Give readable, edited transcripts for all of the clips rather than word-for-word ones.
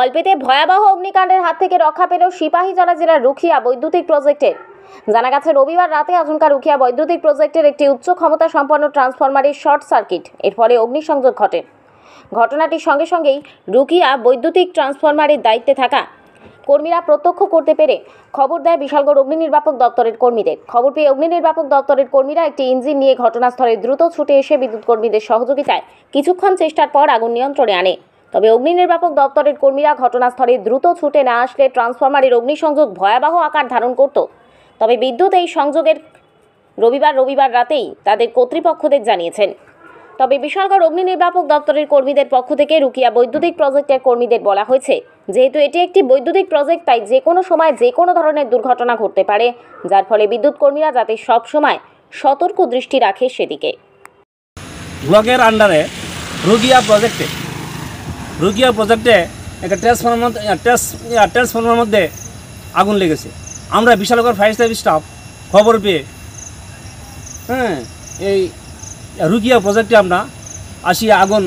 অল্পেতে ভয়াবহ অগ্নিকাণ্ডের হাত থেকে রক্ষা পেল সিপাহীজলা জেলার রুখিয়া বৈদ্যুতিক প্রজেক্টের। জানা গেছে রবিবার রাতে আচমকা রুখিয়া বৈদ্যুতিক প্রজেক্টের একটি উচ্চ ক্ষমতা সম্পন্ন ট্রান্সফরমারের শর্ট সার্কিট, এর ফলে অগ্নিসংযোগ ঘটে। ঘটনাটির সঙ্গে সঙ্গেই রুখিয়া বৈদ্যুতিক ট্রান্সফরমারের দায়িত্বে থাকা কর্মীরা প্রত্যক্ষ করতে পেরে খবর দেয় বিশালগড় অগ্নি নির্বাপক দপ্তরের কর্মীদের। খবর পেয়ে অগ্নি নির্বাপক দপ্তরের কর্মীরা একটি ইঞ্জিন নিয়ে ঘটনাস্থলে দ্রুত ছুটে এসে বিদ্যুৎ কর্মীদের সহযোগিতায় কিছুক্ষণ চেষ্টার পর আগুন নিয়ন্ত্রণে আনে। তবে অগ্নি নির্বাপক দপ্তরের কর্মীরা ঘটনাস্থলে দ্রুত ছুটে না আসলে ট্রান্সফরমারের অগ্নিসংযোগ ভয়াবহ আকার ধারণ করত। তবে বিদ্যুৎ এই সংযোগের রবিবার রাতেই তাদের কর্তৃপক্ষদের জানিয়েছেন। তবে বিশালগড় অগ্নি নির্বাপক দপ্তরের কর্মীদের পক্ষ থেকে রুখিয়া বৈদ্যুতিক প্রজেক্টের কর্মীদের বলা হয়েছে, যেহেতু এটি একটি বৈদ্যুতিক প্রজেক্ট, তাই যে কোনো সময় যে কোনো ধরনের দুর্ঘটনা ঘটতে পারে, যার ফলে বিদ্যুৎ কর্মীরা যাতে সব সময় সতর্ক দৃষ্টি রাখে সেদিকে। ব্লকের আন্ডারে রুখিয়া প্রজেক্টে একটা ট্রান্সফরমার মধ্যে আগুন লেগেছে। আমরা বিশালগড় ফায়ার সার্ভিস স্টাফ খবর পেয়ে এই রুখিয়া প্রজেক্টে আমরা আসিয়া আগুন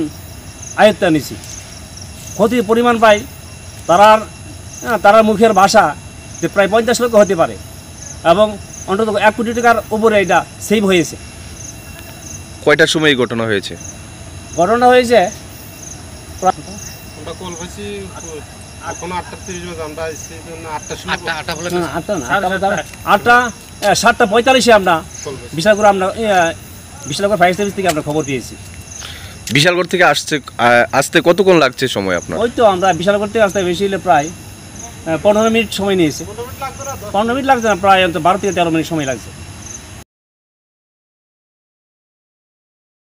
আয়ত্তে নিছি। ক্ষতির পরিমাণ পাই তারার মুখের ভাষা যে প্রায় 50 লক্ষ হতে পারে এবং অন্তত 1 কোটি টাকার উপরে এটা সেভ হয়েছে। কয়টার সময় এই ঘটনা হয়েছে? ঘটনা হয়েছে আটটা 7:45 আমরা বিশালগড় ফায়ার সার্ভিস থেকে আমরা খবর পেয়েছি। বিশালগড় থেকে আসতে কতক্ষণ লাগছে সময় আপনার? ওই তো আমরা বিশালগড় থেকে আসতে বেশি হলে প্রায় 15 মিনিট সময় নিয়েছে। 15 মিনিট লাগছে না, প্রায় 12 থেকে 13 মিনিট সময় লাগছে।